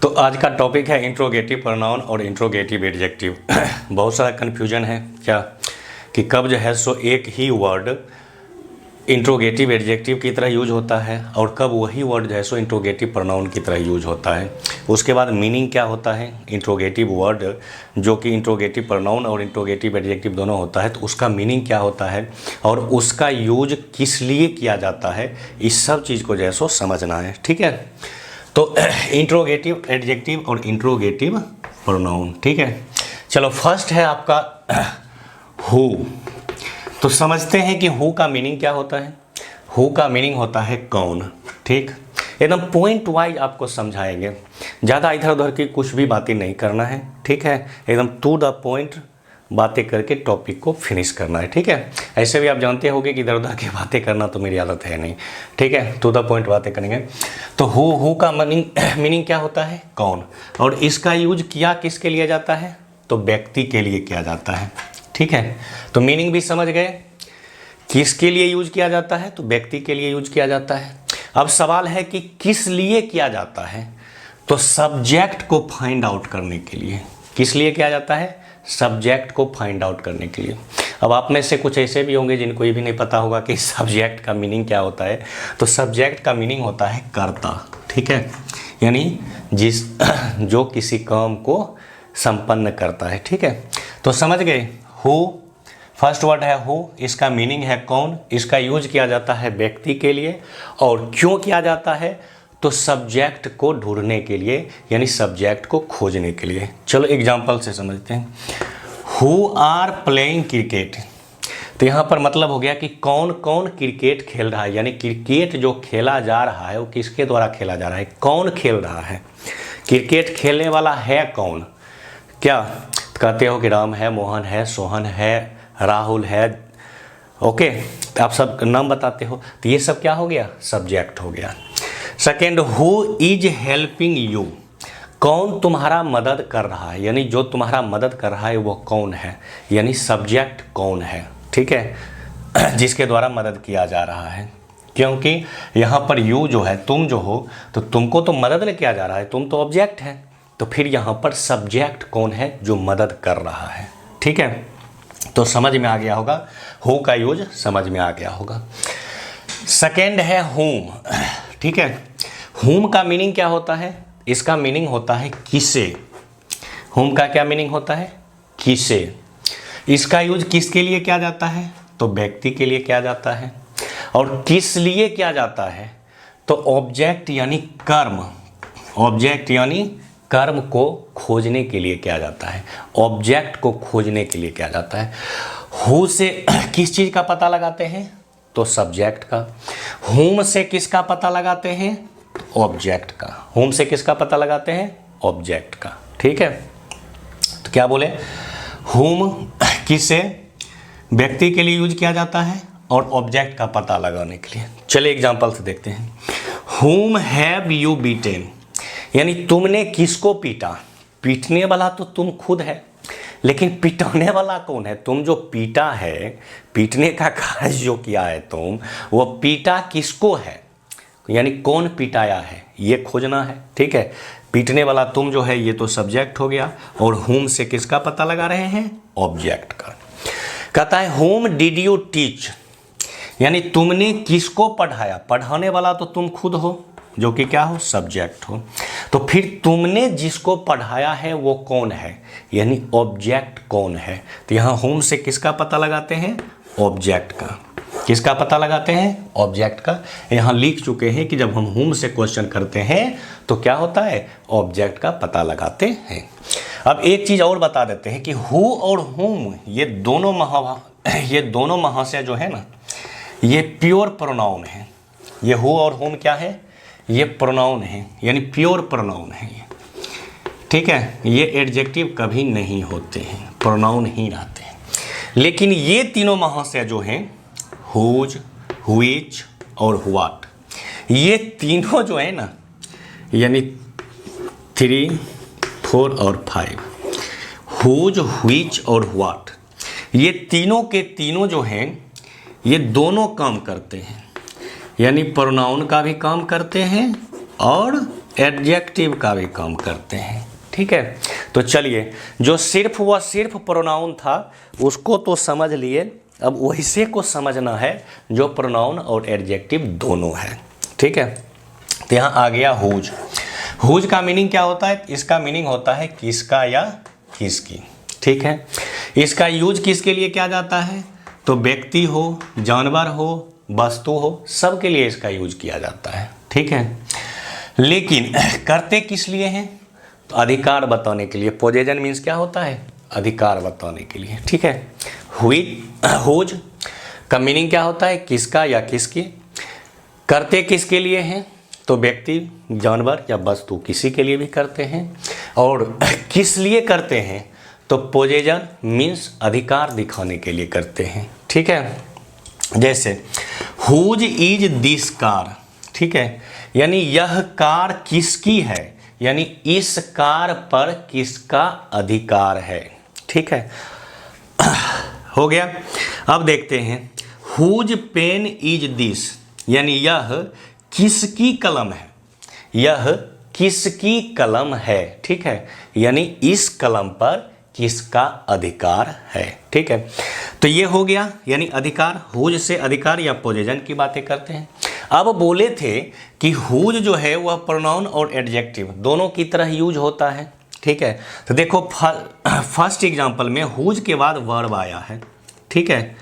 तो आज का टॉपिक है इंट्रोगेटिव प्रोनाउन और इंट्रोगेटिव एडजेक्टिव। बहुत सारा कन्फ्यूजन है क्या कि कब जो है सो एक ही वर्ड इंट्रोगेटिव एडजेक्टिव की तरह यूज होता है और कब वही वर्ड जो है सो इंट्रोगेटिव प्रोनाउन की तरह यूज होता है। उसके बाद मीनिंग क्या होता है इंट्रोगेटिव वर्ड जो कि इंट्रोगेटिव प्रोनाउन और इंट्रोगेटिव एडजेक्टिव दोनों होता है, तो उसका मीनिंग क्या होता है और उसका यूज किस लिए किया जाता है, इस सब चीज़ को जो है सो समझना है। ठीक है, तो इंट्रोगेटिव एडजेक्टिव और इंट्रोगेटिव प्रोनाउन। ठीक है, चलो फर्स्ट है आपका हु। तो समझते हैं कि हु का मीनिंग क्या होता है। हु का मीनिंग होता है कौन। ठीक, एकदम पॉइंट वाइज आपको समझाएंगे, ज़्यादा इधर उधर की कुछ भी बातें नहीं करना है। ठीक है, एकदम टू द पॉइंट बातें करके टॉपिक को फिनिश करना है। ठीक है, ऐसे भी आप जानते होंगे कि इधर उधर की बातें करना तो मेरी आदत है नहीं। ठीक है, टू द पॉइंट बातें करेंगे। तो हु का मीनिंग क्या होता है कौन, और इसका यूज किया किसके लिए जाता है, तो व्यक्ति के लिए किया जाता है। ठीक है, तो मीनिंग भी समझ गए, किसके लिए यूज किया जाता है, तो व्यक्ति के लिए यूज किया जाता है। अब सवाल है कि किस लिए किया जाता है, तो सब्जेक्ट को फाइंड आउट करने के लिए। किस लिए किया जाता है, सब्जेक्ट को फाइंड आउट करने के लिए। अब आप में से कुछ ऐसे भी होंगे जिनको ये भी नहीं पता होगा कि सब्जेक्ट का मीनिंग क्या होता है। तो सब्जेक्ट का मीनिंग होता है कर्ता। ठीक है, यानी जो किसी काम को संपन्न करता है। ठीक है, तो समझ गए। हु फर्स्ट वर्ड है हु, इसका मीनिंग है कौन, इसका यूज किया जाता है व्यक्ति के लिए। और क्यों किया जाता है, तो सब्जेक्ट को ढूंढने के लिए, यानी सब्जेक्ट को खोजने के लिए। चलो एग्जांपल से समझते हैं। हु आर प्लेइंग क्रिकेट, तो यहाँ पर मतलब हो गया कि कौन कौन क्रिकेट खेल रहा है, यानी क्रिकेट जो खेला जा रहा है वो किसके द्वारा खेला जा रहा है, कौन खेल रहा है, क्रिकेट खेलने वाला है कौन। क्या कहते हो कि राम है, मोहन है, सोहन है, राहुल है। ओके, तो आप सब नाम बताते हो, तो ये सब क्या हो गया, सब्जेक्ट हो गया। Second, who is helping you, कौन तुम्हारा मदद कर रहा है, यानी जो तुम्हारा मदद कर रहा है वो कौन है, यानी सब्जेक्ट कौन है। ठीक है, जिसके द्वारा मदद किया जा रहा है, क्योंकि यहाँ पर यू जो है, तुम जो हो, तो तुमको तो मदद नहीं किया जा रहा है, तुम तो ऑब्जेक्ट है। तो फिर यहाँ पर सब्जेक्ट कौन है, जो मदद कर रहा है। ठीक है, तो समझ में आ गया होगा, हु का यूज समझ में आ गया होगा। सेकेंड है होम। ठीक है, होम का मीनिंग क्या होता है, इसका मीनिंग होता है किसे। होम का क्या मीनिंग होता है, किसे। इसका यूज किसके लिए किया जाता है, तो व्यक्ति के लिए किया जाता है। और किस लिए किया जाता है, तो ऑब्जेक्ट यानी कर्म, ऑब्जेक्ट यानी कर्म को खोजने के लिए किया जाता है, ऑब्जेक्ट को खोजने के लिए किया जाता है। हु से किस चीज़ का पता लगाते हैं, तो सब्जेक्ट का। हुम से किसका पता लगाते हैं, ऑब्जेक्ट का। हुम से किसका पता लगाते हैं, ऑब्जेक्ट का। ठीक है, तो क्या बोले, हुम किसे व्यक्ति के लिए यूज किया जाता है और ऑब्जेक्ट का पता लगाने के लिए। चलिए एग्जांपल से देखते हैं। हुम हैव यू बीटेन, यानी तुमने किसको पीटा। पीटने वाला तो तुम खुद है, लेकिन पिटाने वाला कौन है, तुम जो पीटा है, पीटने का कार्य जो किया है तुम, वो पीटा किसको है, यानी कौन पिटाया है, ये खोजना है। ठीक है, पीटने वाला तुम जो है, ये तो सब्जेक्ट हो गया। और होम से किसका पता लगा रहे हैं, ऑब्जेक्ट का। कहता है होम डिड यू टीच, यानी तुमने किसको पढ़ाया। पढ़ाने वाला तो तुम खुद हो, जो कि क्या हो, सब्जेक्ट हो। तो फिर तुमने जिसको पढ़ाया है वो कौन है, यानी ऑब्जेक्ट कौन है। तो यहाँ होम से किसका पता लगाते हैं, ऑब्जेक्ट का। किसका पता लगाते हैं, ऑब्जेक्ट का। यहाँ लिख चुके हैं कि जब हम होम से क्वेश्चन करते हैं तो क्या होता है, ऑब्जेक्ट का पता लगाते हैं। अब एक चीज़ और बता देते हैं कि हु और होम ये दोनों महाशय जो है ना, ये प्योर प्रोनाउन है। ये हु और होम क्या है, ये प्रोनाउन है, यानी प्योर प्रोनाउन है ये। ठीक है, ये एडजेक्टिव कभी नहीं होते हैं, प्रोनाउन ही रहते हैं। लेकिन ये तीनों महाशय जो हैं, हुज, हुइच और व्हाट, ये तीनों जो है ना, यानी 3, 4 और 5, हुज, हुइच और व्हाट, ये तीनों के तीनों जो हैं, ये दोनों काम करते हैं, यानी प्रोनाउन का भी काम करते हैं और एडजेक्टिव का भी काम करते हैं। ठीक है, तो चलिए, जो सिर्फ व सिर्फ प्रोनाउन था उसको तो समझ लिए, अब वैसे को समझना है जो प्रोनाउन और एडजेक्टिव दोनों है। ठीक है, तो यहाँ आ गया हुज। हुज का मीनिंग क्या होता है? इसका मीनिंग होता है किसका या किसकी। ठीक है, इसका यूज किसके लिए किया जाता है? तो व्यक्ति हो, जानवर हो, वस्तु हो, सब के लिए इसका यूज किया जाता है। ठीक है, लेकिन करते किस लिए हैं? तो अधिकार बताने के लिए। पोजेशन मीन्स क्या होता है? अधिकार बताने के लिए। ठीक है, हुज का मीनिंग क्या होता है? किसका या किसकी। करते किसके लिए हैं? तो व्यक्ति, जानवर या वस्तु, किसी के लिए भी करते हैं। और किस लिए करते हैं? तो पोजेशन मीन्स अधिकार दिखाने के लिए करते हैं। ठीक है, जैसे हुज इज दिस कार। ठीक है, यानी यह कार किसकी है, यानी इस कार पर किसका अधिकार है। ठीक है, हो गया। अब देखते हैं, हुज पेन इज दिस, यानी यह किसकी कलम है, यह किसकी कलम है। ठीक है, यानी इस कलम पर किसका अधिकार है। ठीक है, तो ये हो गया, यानी अधिकार। हुज से अधिकार या पोजेशन की बातें करते हैं। अब बोले थे कि हुज जो है वह प्रोनाउन और एडजेक्टिव दोनों की तरह यूज होता है। ठीक है, तो देखो फर्स्ट एग्जांपल में हुज के बाद वर्ब आया है। ठीक है,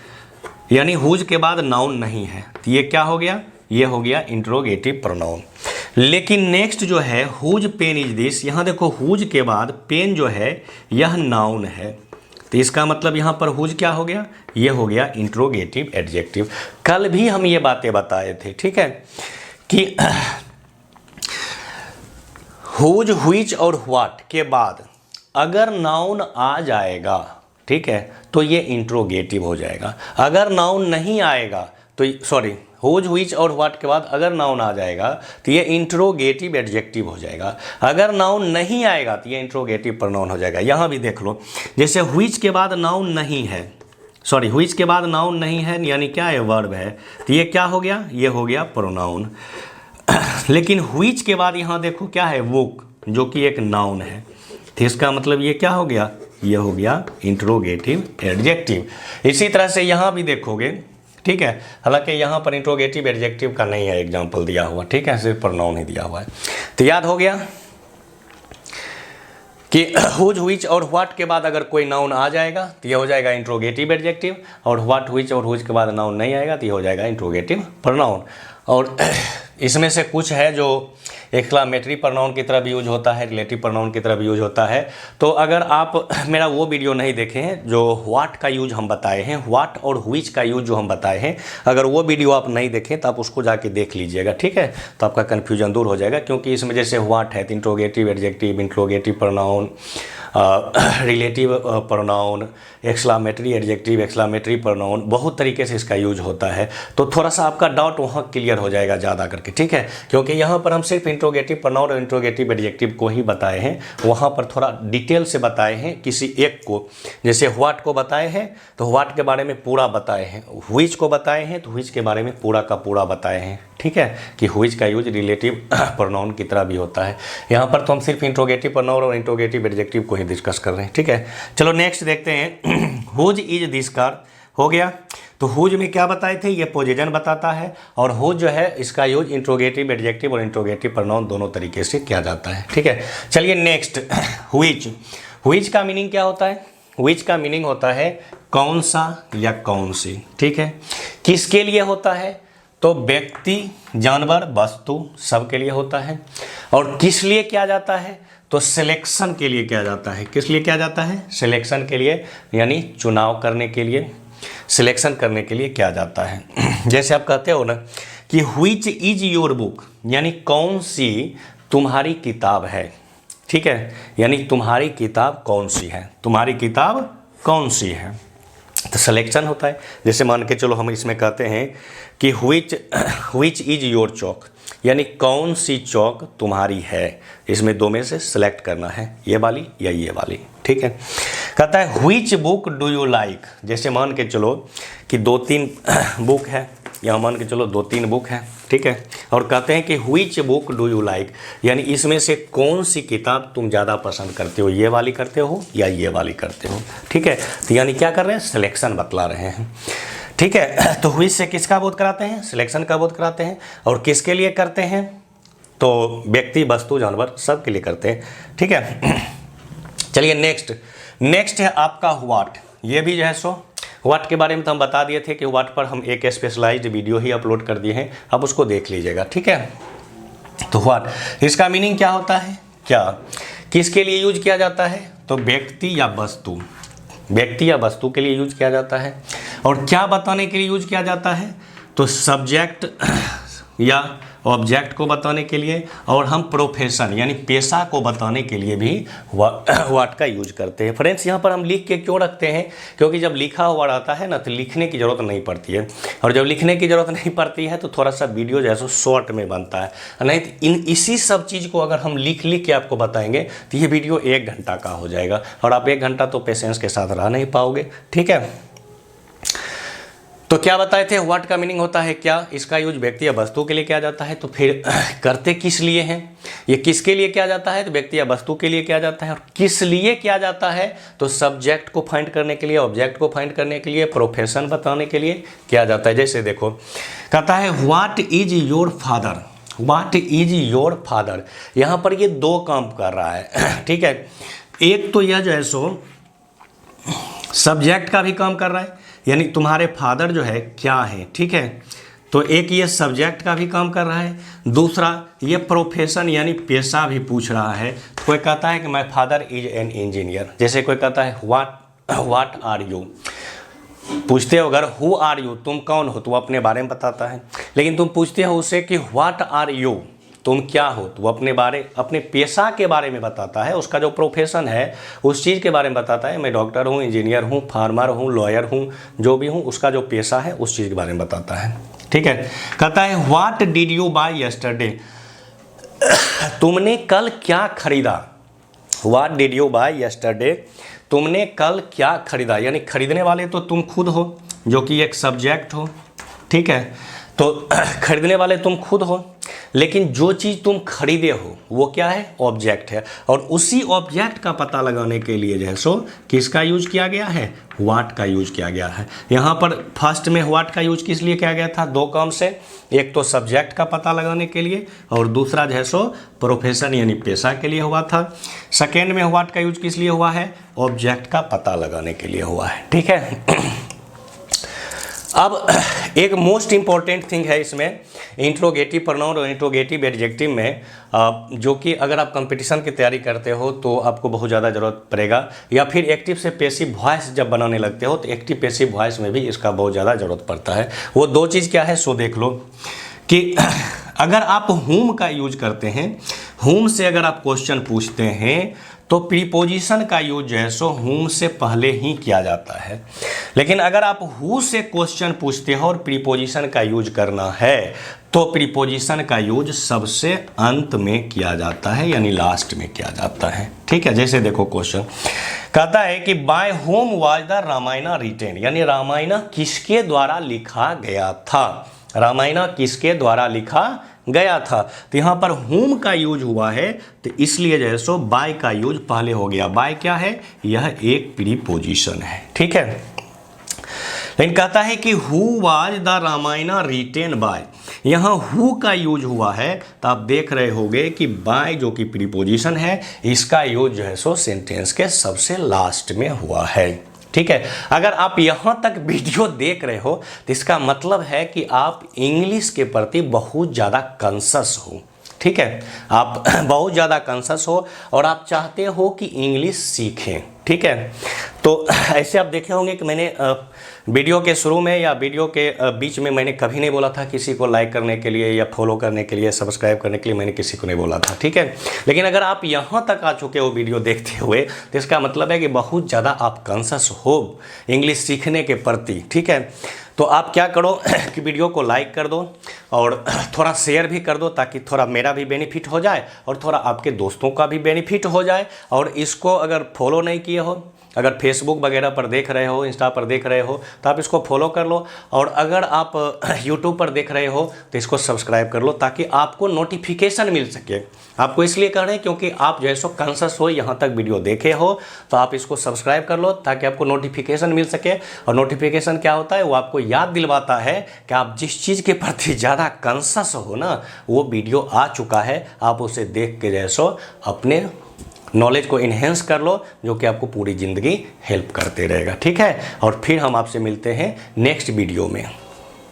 यानी हुज के बाद नाउन नहीं है, तो ये क्या हो गया? ये हो गया इंट्रोगेटिव प्रोनाउन। लेकिन नेक्स्ट जो है हुज पेन इज दिस, यहाँ देखो हुज के बाद पेन जो है यह नाउन है, तो इसका मतलब यहाँ पर हुज क्या हो गया? ये हो गया इंट्रोगेटिव एडजेक्टिव। कल भी हम ये बातें बताए थे। ठीक है, कि हुज, व्हिच और व्हाट के बाद अगर नाउन आ जाएगा, ठीक है, तो ये इंट्रोगेटिव हो जाएगा। अगर नाउन नहीं आएगा तो सॉरी, हुज, व्हिच और व्हाट के बाद अगर नाउन आ जाएगा तो ये इंट्रोगेटिव एडजेक्टिव हो जाएगा। अगर नाउन नहीं आएगा तो ये इंट्रोगेटिव प्रोनाउन हो जाएगा। यहाँ भी देख लो, जैसे व्हिच के बाद नाउन नहीं है, सॉरी, व्हिच के बाद नाउन नहीं है, यानी क्या है? वर्ब है, तो ये क्या हो गया? ये हो गया प्रोनाउन। लेकिन व्हिच के बाद यहाँ देखो क्या है? वुक, जो कि एक नाउन है, तो इसका मतलब ये क्या हो गया? ये हो गया इंट्रोगेटिव एडजेक्टिव। इसी तरह से यहाँ भी देखोगे, ठीक है, हालांकि यहाँ पर इंट्रोगेटिव एडजेक्टिव का नहीं है एग्जाम्पल दिया हुआ, ठीक है, सिर्फ प्रोनाउन ही दिया हुआ है। तो याद हो गया कि हुज, व्हिच और व्हाट के बाद अगर कोई नाउन आ जाएगा तो ये हो जाएगा इंट्रोगेटिव एडजेक्टिव, और व्हाट, व्हिच और हुज के बाद नाउन नहीं आएगा तो ये हो जाएगा इंट्रोगेटिव प्रोनाउन। और इसमें से कुछ है जो एक्सक्लामेटरी प्रोनाउन की तरह भी यूज होता है, रिलेटिव प्रोनाउन की तरह भी यूज होता है। तो अगर आप मेरा वो वीडियो नहीं देखे हैं जो व्हाट का यूज हम बताए हैं, व्हाट और व्हिच का यूज जो हम बताए हैं, अगर वो वीडियो आप नहीं देखें तो आप उसको जाके देख लीजिएगा। ठीक है, तो आपका कन्फ्यूजन दूर हो जाएगा, क्योंकि इसमें जैसे व्हाट है तो interrogative adjective, interrogative pronoun, relative pronoun, exclamatory adjective, exclamatory pronoun, बहुत तरीके से इसका यूज होता है। तो थोड़ा सा आपका डाउट वहाँ क्लियर हो जाएगा ज़्यादा करके। ठीक है, क्योंकि यहाँ पर हम सिर्फ इंट्रोगेटिव प्रोनाउन और इंट्रोगेटिव एडजेक्टिव को ही बताए हैं, वहाँ पर थोड़ा डिटेल से बताए हैं किसी एक को। जैसे व्हाट को बताए हैं तो व्हाट के बारे में पूरा बताए हैं, व्हिच को बताए हैं तो व्हिच के बारे में पूरा का पूरा बताए हैं। ठीक है, कि व्हिच का यूज रिलेटिव प्रोनाउन की तरह भी होता है। यहाँ पर तो हम सिर्फ इंट्रोगेटिव प्रोनाउन और इंट्रोगेटिव एडजेक्टिव को ही डिस्कस कर रहे हैं। ठीक है, चलो नेक्स्ट देखते हैं। हुज इज दिस कार हो गया, तो हुज में क्या बताए थे? ये पोजीशन बताता है, और हुज जो है इसका यूज इंट्रोगेटिव एडजेक्टिव और इंट्रोगेटिव प्रोनाउन दोनों तरीके से किया जाता है। ठीक है, चलिए नेक्स्ट व्हिच। व्हिच का मीनिंग क्या होता है? व्हिच का मीनिंग होता है कौन सा या कौन सी। ठीक है, किसके लिए होता है? तो व्यक्ति, जानवर, वस्तु, सब के लिए होता है। और किस लिए किया जाता है? तो सिलेक्शन के लिए किया जाता है। किस लिए किया जाता है? सिलेक्शन के लिए, यानी चुनाव करने के लिए, सिलेक्शन करने के लिए किया जाता है। जैसे आप कहते हो ना कि व्हिच इज योर बुक, यानी कौन सी तुम्हारी किताब है। ठीक है, यानी तुम्हारी किताब कौन सी है, तुम्हारी किताब कौन सी है, तो सिलेक्शन होता है। जैसे मान के चलो हम इसमें कहते हैं कि व्हिच इज योर चौक, यानी कौन सी चौक तुम्हारी है। इसमें दो में से सिलेक्ट करना है, ये वाली या ये वाली। ठीक है, कहता है which book do you like. जैसे मान के चलो कि 2-3 बुक है, यहाँ मान के चलो 2-3 बुक है। ठीक है। और कहते हैं कि which book do you like, यानी इसमें से कौन सी किताब तुम ज़्यादा पसंद करते हो, ये वाली करते हो या ये वाली करते हो, ठीक है। तो यानी क्या कर रहे हैं, सिलेक्शन बतला रहे हैं, ठीक है। तो व्हिच से किसका बोध कराते हैं, सिलेक्शन का बोध कराते हैं। और किसके लिए करते हैं, तो व्यक्ति, वस्तु, जानवर सब के लिए करते हैं, ठीक है। चलिए नेक्स्ट है आपका व्हाट। ये भी जो है सो व्हाट के बारे में तो हम बता दिए थे कि व्हाट पर हम एक स्पेशलाइज्ड वीडियो ही अपलोड कर दिए हैं, अब उसको देख लीजिएगा, ठीक है। तो व्हाट, इसका मीनिंग क्या होता है, क्या किसके लिए यूज किया जाता है, तो व्यक्ति या वस्तु के लिए यूज किया जाता है। और क्या बताने के लिए यूज किया जाता है, तो सब्जेक्ट या ऑब्जेक्ट को बताने के लिए, और हम प्रोफेशन यानी पेशा को बताने के लिए भी व्हाट का यूज करते हैं। फ्रेंड्स यहाँ पर हम लिख के क्यों रखते हैं, क्योंकि जब लिखा हुआ रहता है ना तो लिखने की ज़रूरत नहीं पड़ती है, और जब लिखने की ज़रूरत नहीं पड़ती है तो थोड़ा सा वीडियो जो है सो शॉर्ट में बनता है, नहीं तो इसी सब चीज़ को अगर हम लिख के आपको बताएंगे तो ये वीडियो 1 घंटा का हो जाएगा, और आप 1 घंटा तो पेशेंस के साथ रह नहीं पाओगे, ठीक है। तो क्या बताए थे, व्हाट का मीनिंग होता है क्या, इसका यूज व्यक्ति या वस्तु के लिए किया जाता है। तो फिर करते किस लिए हैं, ये किसके लिए किया जाता है, तो व्यक्ति या वस्तु के लिए किया जाता है। और किस लिए किया जाता है, तो सब्जेक्ट को फाइंड करने के लिए, ऑब्जेक्ट को फाइंड करने के लिए, प्रोफेशन बताने के लिए किया जाता है। जैसे देखो कहता है what is your father, what is your father, यहाँ पर ये 2 काम कर रहा है, ठीक है। एक तो यह जो है सो सब्जेक्ट का भी काम कर रहा है, यानी तुम्हारे फादर जो है क्या है, ठीक है। तो एक ये सब्जेक्ट का भी काम कर रहा है, दूसरा ये प्रोफेशन यानी पेशा भी पूछ रहा है। कोई कहता है कि my father is an engineer, जैसे कोई कहता है व्हाट आर यू, पूछते हो अगर हु आर यू, तुम कौन हो, तो वो अपने बारे में बताता है। लेकिन तुम पूछते हो उससे कि व्हाट आर यू, तुम क्या हो, तो वो अपने पेशा के बारे में बताता है, उसका जो प्रोफेशन है उस चीज़ के बारे में बताता है। मैं डॉक्टर हूँ, इंजीनियर हूँ, फार्मर हूँ, लॉयर हूँ, जो भी हूँ, उसका जो पेशा है उस चीज़ के बारे में बताता है, ठीक है। कहता है what did you buy yesterday, तुमने कल क्या खरीदा, what did you buy yesterday, तुमने कल क्या खरीदा, यानी खरीदने वाले तो तुम खुद हो, जो कि एक सब्जेक्ट हो, ठीक है। तो खरीदने वाले तुम खुद हो, लेकिन जो चीज़ तुम खरीदे हो वो क्या है, ऑब्जेक्ट है। और उसी ऑब्जेक्ट का पता लगाने के लिए जो है सो किसका यूज किया गया है, व्हाट का यूज किया गया है। यहाँ पर फर्स्ट में व्हाट का यूज किस लिए किया गया था, 2 काम से, एक तो सब्जेक्ट का पता लगाने के लिए, और दूसरा जो है सो प्रोफेशन यानी पेशा के लिए हुआ था। सेकेंड में व्हाट का यूज किस लिए हुआ है, ऑब्जेक्ट का पता लगाने के लिए हुआ है, ठीक है। अब एक मोस्ट इम्पॉर्टेंट थिंग है इसमें, इंट्रोगेटिव प्रोनाउन और इंट्रोगेटिव एडजेक्टिव में, जो कि अगर आप कंपटीशन की तैयारी करते हो तो आपको बहुत ज़्यादा ज़रूरत पड़ेगा, या फिर एक्टिव से पैसिव वॉइस जब बनाने लगते हो तो एक्टिव पैसिव वॉइस में भी इसका बहुत ज़्यादा ज़रूरत पड़ता है। वो 2 चीज़ क्या है, सो देख लो कि अगर आप हुम का यूज करते हैं, हुम से अगर आप क्वेश्चन पूछते हैं तो प्रीपोजिशन का यूज जो है सो हुम से पहले ही किया जाता है। लेकिन अगर आप हु से क्वेश्चन पूछते हो और प्रीपोजिशन का यूज करना है तो प्रीपोजिशन का यूज सबसे अंत में किया जाता है, यानी लास्ट में किया जाता है, ठीक है। जैसे देखो क्वेश्चन कहता है कि by whom was the Ramayana written, यानी रामायण किसके द्वारा लिखा गया था, रामायण किसके द्वारा लिखा गया था। तो यहाँ पर होम का यूज हुआ है, तो इसलिए जो है सो बाय का यूज पहले हो गया। बाय क्या है, यह एक प्रीपोजिशन है, ठीक है। लेकिन कहता है कि who was the Ramayana written by, यहाँ हु का यूज हुआ है, तो आप देख रहे होंगे कि बाय जो कि प्रीपोजिशन है, इसका यूज जो है सो सेंटेंस के सबसे लास्ट में हुआ है, ठीक है। अगर आप यहाँ तक वीडियो देख रहे हो तो इसका मतलब है कि आप इंग्लिश के प्रति बहुत ज़्यादा कॉन्शियस हो, ठीक है। आप बहुत ज़्यादा कॉन्शियस हो और आप चाहते हो कि इंग्लिश सीखें, ठीक है। तो ऐसे आप देखे होंगे कि मैंने वीडियो के शुरू में या वीडियो के बीच में मैंने कभी नहीं बोला था किसी को लाइक करने के लिए या फॉलो करने के लिए, सब्सक्राइब करने के लिए मैंने किसी को नहीं बोला था, ठीक है। लेकिन अगर आप यहाँ तक आ चुके हो वीडियो देखते हुए तो इसका मतलब है कि बहुत ज़्यादा आप कॉन्शियस हो इंग्लिश सीखने के प्रति, ठीक है। तो आप क्या करो कि वीडियो को लाइक कर दो और थोड़ा शेयर भी कर दो, ताकि थोड़ा मेरा भी बेनिफिट हो जाए और थोड़ा आपके दोस्तों का भी बेनिफिट हो जाए। और इसको अगर फॉलो नहीं किए हो अगर फेसबुक वगैरह पर देख रहे हो, इंस्टा पर देख रहे हो तो आप इसको फॉलो कर लो, और अगर आप यूट्यूब पर देख रहे हो तो इसको सब्सक्राइब कर लो ताकि आपको नोटिफिकेशन मिल सके। आपको इसलिए कर रहे हैं क्योंकि आप जो है सो कॉन्शियस हो, यहाँ तक वीडियो देखे हो, तो आप इसको सब्सक्राइब कर लो ताकि आपको नोटिफिकेशन मिल सके। और नोटिफिकेशन क्या होता है, वो आपको याद दिलवाता है कि आप जिस चीज़ के प्रति ज़्यादा कॉन्शियस हो ना, वो वीडियो आ चुका है, आप उसे देख के जैसो अपने नॉलेज को इन्हेंस कर लो, जो कि आपको पूरी ज़िंदगी हेल्प करते रहेगा। ठीक है, और फिर हम आपसे मिलते हैं नेक्स्ट वीडियो में।